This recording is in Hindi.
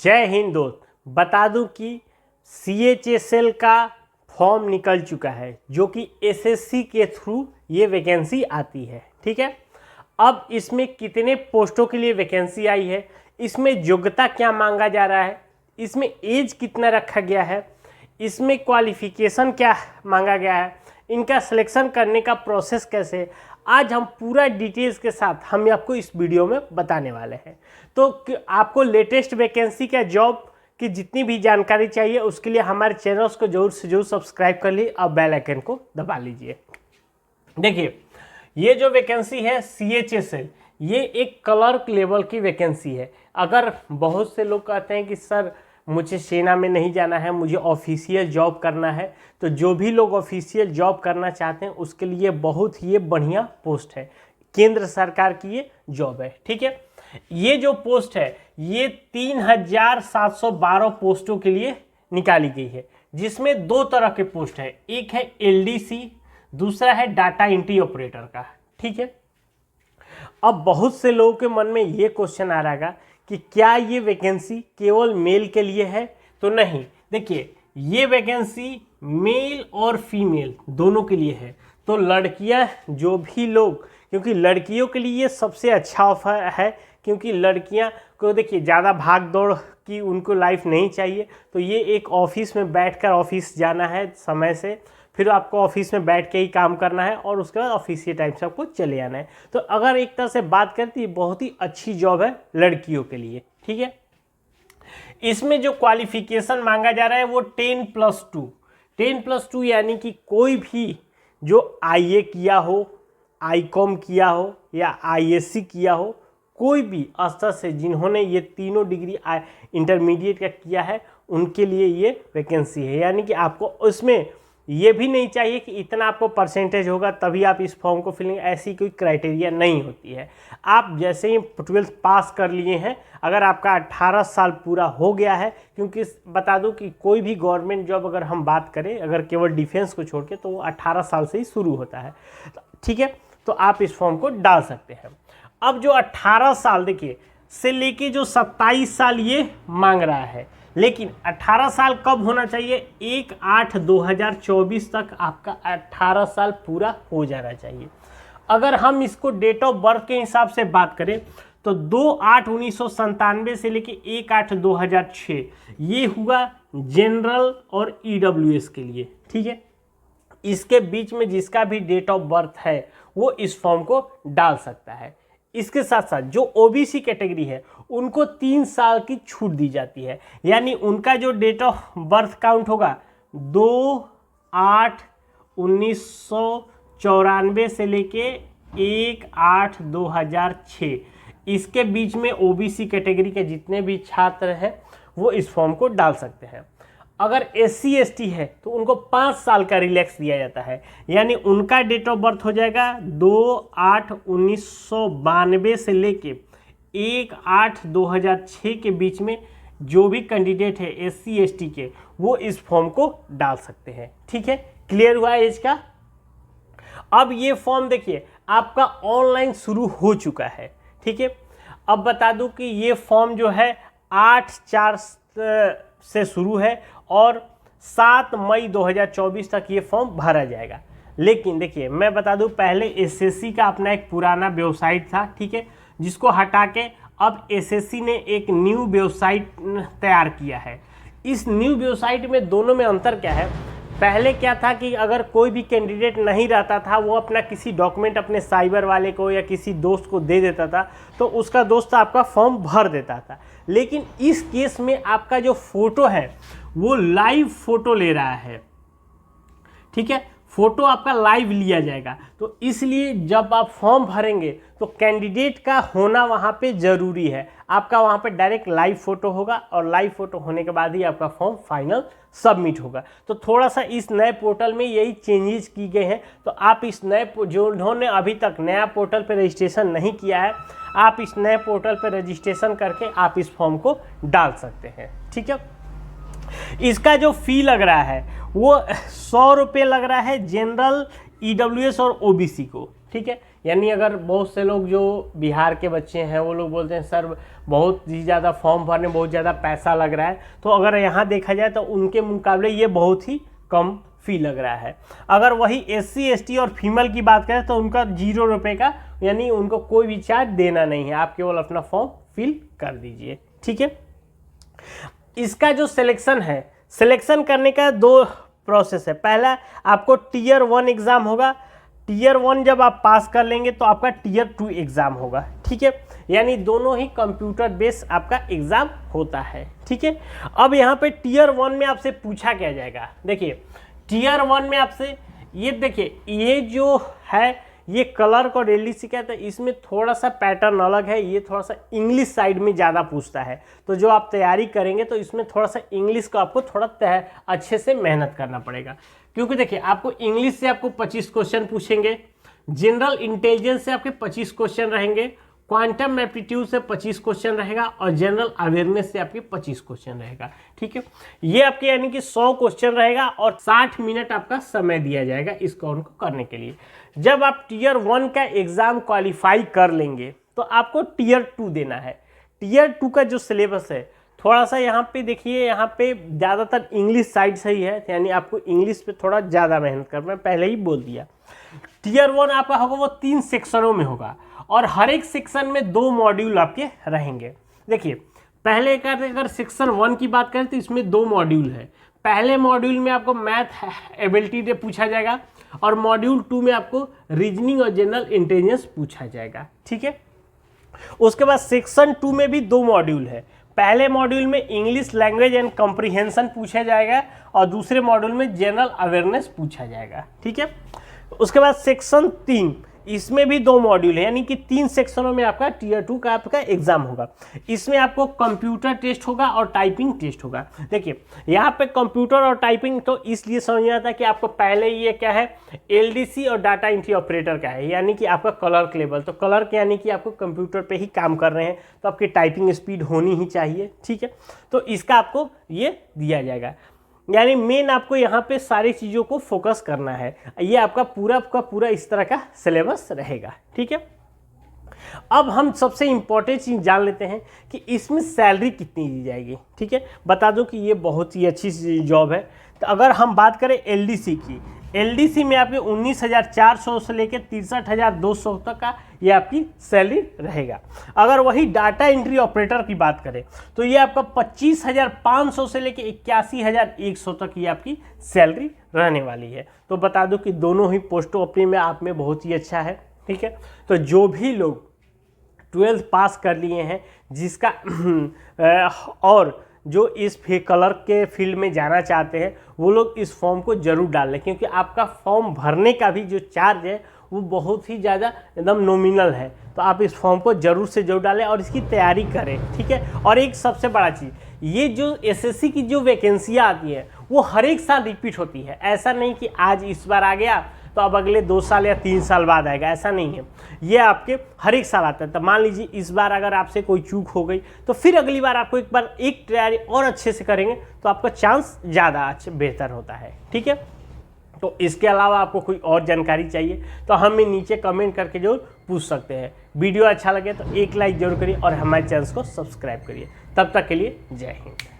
जय हिंद दोस्त। बता दूं कि CHSL का फॉर्म निकल चुका है जो कि SSC के थ्रू ये वैकेंसी आती है। ठीक है, अब इसमें कितने पोस्टों के लिए वैकेंसी आई है, इसमें योग्यता क्या मांगा जा रहा है, इसमें एज कितना रखा गया है, इसमें क्वालिफिकेशन क्या मांगा गया है, इनका सिलेक्शन करने का प्रोसेस कैसे है, आज हम पूरा डिटेल्स के साथ हम आपको इस वीडियो में बताने वाले हैं। तो आपको लेटेस्ट वैकेंसी का जॉब की जितनी भी जानकारी चाहिए उसके लिए हमारे चैनल्स को जरूर से जरूर सब्सक्राइब कर लीजिए और बेल आइकन को दबा लीजिए। देखिए, ये जो वैकेंसी है CHSL, ये एक क्लर्क लेवल की वैकेंसी है। अगर बहुत से लोग कहते हैं कि सर मुझे सेना में नहीं जाना है, मुझे ऑफिशियल जॉब करना है, तो जो भी लोग ऑफिशियल जॉब करना चाहते हैं उसके लिए बहुत ही बढ़िया पोस्ट है। केंद्र सरकार की ये जॉब है। ठीक है, ये जो पोस्ट है ये 3712 पोस्टों के लिए निकाली गई है, जिसमें दो तरह के पोस्ट है, एक है LDC, दूसरा है डाटा एंट्री ऑपरेटर का। ठीक है, अब बहुत से लोगों के मन में ये क्वेश्चन आ रहा है कि क्या ये वैकेंसी केवल मेल के लिए है? तो नहीं, देखिए ये वैकेंसी मेल और फीमेल दोनों के लिए है। तो लड़कियां जो भी लोग, क्योंकि लड़कियों के लिए ये सबसे अच्छा ऑफर है, क्योंकि लड़कियां को देखिए ज़्यादा भाग दौड़ की उनको लाइफ नहीं चाहिए। तो ये एक ऑफिस में बैठकर ऑफिस जाना है समय से, फिर आपको ऑफिस में बैठ के ही काम करना है और उसके बाद ऑफिस के टाइम से आपको चले आना है। तो अगर एक तरह से बात करें तो ये बहुत ही अच्छी जॉब है लड़कियों के लिए। ठीक है, इसमें जो क्वालिफिकेशन मांगा जा रहा है वो 10+2 यानी कि कोई भी जो IA किया हो, ICOM किया हो या ISC किया हो, कोई भी स्तर से जिन्होंने ये तीनों डिग्री इंटरमीडिएट का किया है उनके लिए ये वैकेंसी है। यानी कि आपको उसमें ये भी नहीं चाहिए कि इतना आपको परसेंटेज होगा तभी आप इस फॉर्म को फिलिंग, ऐसी कोई क्राइटेरिया नहीं होती है। आप जैसे ही 12th पास कर लिए हैं, अगर आपका 18 साल पूरा हो गया है, क्योंकि बता दूं कि कोई भी गवर्नमेंट जॉब अगर हम बात करें, अगर केवल डिफेंस को छोड़ के, तो वो 18 साल से ही शुरू होता है। ठीक है, तो आप इस फॉर्म को डाल सकते हैं। अब जो 18 साल देखिए से लेके जो 27 साल ये मांग रहा है, लेकिन 18 साल कब होना चाहिए? 1/8/2024 तक आपका 18 साल पूरा हो जाना चाहिए। अगर हम इसको डेट ऑफ बर्थ के हिसाब से बात करें तो 2/8/1997 से लेके 1/8/2006 ये हुआ जनरल और EWS के लिए। ठीक है, इसके बीच में जिसका भी डेट ऑफ बर्थ है वो इस फॉर्म को डाल सकता है। इसके साथ साथ जो OBC कैटेगरी है उनको 3 साल की छूट दी जाती है, यानी उनका जो डेट ऑफ बर्थ काउंट होगा 2/8/1994 से लेके 1/8/2006, इसके बीच में OBC कैटेगरी के जितने भी छात्र हैं वो इस फॉर्म को डाल सकते हैं। अगर SC ST है तो उनको 5 साल का रिलैक्स दिया जाता है, यानी उनका डेट ऑफ बर्थ हो जाएगा 2/8/1992 से लेके 1/8/2006 के बीच में जो भी कैंडिडेट है SC ST के, वो इस फॉर्म को डाल सकते हैं। ठीक है, क्लियर हुआ एज का? अब ये फॉर्म देखिए आपका ऑनलाइन शुरू हो चुका है। ठीक है, अब बता दूं कि ये फॉर्म जो है 8/4 से शुरू है और 7 मई 2024 तक ये फॉर्म भरा जाएगा। लेकिन देखिए मैं बता दूं, पहले SSC का अपना एक पुराना वेबसाइट था, ठीक है, जिसको हटा के अब SSC ने एक न्यू वेबसाइट तैयार किया है। इस न्यू वेबसाइट में दोनों में अंतर क्या है? पहले क्या था कि अगर कोई भी कैंडिडेट नहीं रहता था, वो अपना किसी डॉक्यूमेंट अपने साइबर वाले को या किसी दोस्त को दे देता था, तो उसका दोस्त आपका फॉर्म भर देता था। लेकिन इस केस में आपका जो फोटो है वो लाइव फोटो ले रहा है। ठीक है, फोटो आपका लाइव लिया जाएगा। तो इसलिए जब आप फॉर्म भरेंगे तो कैंडिडेट का होना वहाँ पे ज़रूरी है। आपका वहाँ पे डायरेक्ट लाइव फोटो होगा और लाइव फोटो होने के बाद ही आपका फॉर्म फाइनल सबमिट होगा। तो थोड़ा सा इस नए पोर्टल में यही चेंजेस की गए हैं। तो आप इस नए, जिन्होंने अभी तक नया पोर्टल पर रजिस्ट्रेशन नहीं किया है, आप इस नए पोर्टल पर रजिस्ट्रेशन करके आप इस फॉर्म को डाल सकते हैं। ठीक है, इसका जो फी लग रहा है वो 100 रुपये लग रहा है जनरल, EWS और OBC को। ठीक है। यानी अगर बहुत से लोग जो बिहार के बच्चे हैं वो लोग बोलते हैं सर बहुत ही ज़्यादा फॉर्म भरने बहुत ज़्यादा पैसा लग रहा है, तो अगर यहाँ देखा जाए तो उनके मुकाबले ये बहुत ही कम फी लग रहा है। अगर वही SC ST और फीमेल की बात करें तो उनका 0 रुपये का, यानी उनको कोई भी चार्ज देना नहीं है, आप केवल अपना फॉर्म फिल कर दीजिए, ठीक है। इसका जो सिलेक्शन है, सिलेक्शन करने का 2 प्रोसेस है। पहला आपको Tier 1 एग्ज़ाम होगा, Tier 1 जब आप पास कर लेंगे तो आपका Tier 2 एग्ज़ाम होगा, ठीक है। यानी दोनों ही कंप्यूटर बेस्ड आपका एग्ज़ाम होता है, ठीक है। अब यहाँ पे Tier 1 में आपसे पूछा क्या जाएगा, देखिए Tier 1 में आपसे ये देखिए ये जो है ये क्लर्क और LDC का, तो इसमें थोड़ा सा पैटर्न अलग है, ये थोड़ा सा इंग्लिश साइड में ज़्यादा पूछता है। तो जो आप तैयारी करेंगे तो इसमें थोड़ा सा इंग्लिश को आपको थोड़ा अच्छे से मेहनत करना पड़ेगा, क्योंकि देखिए आपको इंग्लिश से आपको 25 क्वेश्चन पूछेंगे, जनरल इंटेलिजेंस से आपके 25 क्वेश्चन रहेंगे, क्वांटम एप्टीट्यूड से 25 क्वेश्चन रहेगा और जनरल अवेयरनेस से आपके 25 क्वेश्चन रहेगा, ठीक है। ये आपके यानी कि 100 क्वेश्चन रहेगा और 60 मिनट आपका समय दिया जाएगा इस काउंट को करने के लिए। जब आप Tier 1 का एग्ज़ाम क्वालिफाई कर लेंगे तो आपको Tier 2 देना है। Tier 2 का जो सिलेबस है थोड़ा सा यहाँ पे देखिए, यहाँ पे ज़्यादातर इंग्लिश साइड से ही है, यानी आपको इंग्लिश पे थोड़ा ज़्यादा मेहनत करना, मैं पहले ही बोल दिया। Tier 1 आपका होगा वो 3 सेक्शनों में होगा और हर एक सेक्शन में 2 मॉड्यूल आपके रहेंगे। देखिए पहले अगर सेक्शन 1 की बात करें तो इसमें 2 मॉड्यूल है। पहले मॉड्यूल में आपको मैथ एबिलिटी से पूछा जाएगा और मॉड्यूल 2 में आपको रीजनिंग और जनरल इंटेलिजेंस पूछा जाएगा, ठीक है। उसके बाद सेक्शन 2 में भी 2 मॉड्यूल है। पहले मॉड्यूल में इंग्लिश लैंग्वेज एंड कॉम्प्रिहेंशन पूछा जाएगा और दूसरे मॉड्यूल में जनरल अवेयरनेस पूछा जाएगा, ठीक है। उसके बाद सेक्शन 3, इसमें भी 2 मॉड्यूल है, यानी कि 3 सेक्शनों में आपका Tier 2 का आपका एग्जाम होगा। इसमें आपको कंप्यूटर टेस्ट होगा और टाइपिंग टेस्ट होगा। देखिए यहाँ पे कंप्यूटर और टाइपिंग तो इसलिए समझ में आता है कि आपको पहले ये क्या है LDC और डाटा एंट्री ऑपरेटर का है, यानी कि आपका क्लर्क लेवल। तो क्लर्क यानी कि आपको कंप्यूटर पे ही काम कर रहे हैं तो आपकी टाइपिंग स्पीड होनी ही चाहिए, ठीक है। तो इसका आपको ये दिया जाएगा, यानी मेन आपको यहाँ पे सारी चीज़ों को फोकस करना है। ये आपका पूरा इस तरह का सिलेबस रहेगा, ठीक है। अब हम सबसे इम्पोर्टेंट चीज़ जान लेते हैं कि इसमें सैलरी कितनी दी जाएगी, ठीक है। बता दो कि ये बहुत ही अच्छी जॉब है। तो अगर हम बात करें LDC की, LDC में आपके 19,400 से लेकर 63,200 तक का ये आपकी सैलरी रहेगा। अगर वही डाटा एंट्री ऑपरेटर की बात करें तो ये आपका 25,500 से लेकर 81,100 तक ये आपकी सैलरी रहने वाली है। तो बता दो कि दोनों ही पोस्टों अपने में आप में बहुत ही अच्छा है, ठीक है। तो जो भी लोग 12th पास कर लिए हैं जिसका और जो इस क्लर्क के फील्ड में जाना चाहते हैं वो लोग इस फॉर्म को ज़रूर डाल लें, क्योंकि आपका फॉर्म भरने का भी जो चार्ज है वो बहुत ही ज़्यादा एकदम नॉमिनल है। तो आप इस फॉर्म को ज़रूर से ज़रूर डालें और इसकी तैयारी करें, ठीक है। और एक सबसे बड़ा चीज़, ये जो SSC की जो वैकेंसियाँ आती हैं वो हर एक साल रिपीट होती है। ऐसा नहीं कि आज इस बार आ गया तो अब अगले 2 साल या 3 साल बाद आएगा, ऐसा नहीं है। ये आपके हर एक साल आता है। तो मान लीजिए इस बार अगर आपसे कोई चूक हो गई तो फिर अगली बार आपको एक तैयारी और अच्छे से करेंगे तो आपका चांस ज़्यादा बेहतर होता है, ठीक है। तो इसके अलावा आपको कोई और जानकारी चाहिए तो हमें नीचे कमेंट करके जरूर पूछ सकते हैं। वीडियो अच्छा लगे तो एक लाइक जरूर करिए और हमारे चैनल को सब्सक्राइब करिए। तब तक के लिए जय हिंद।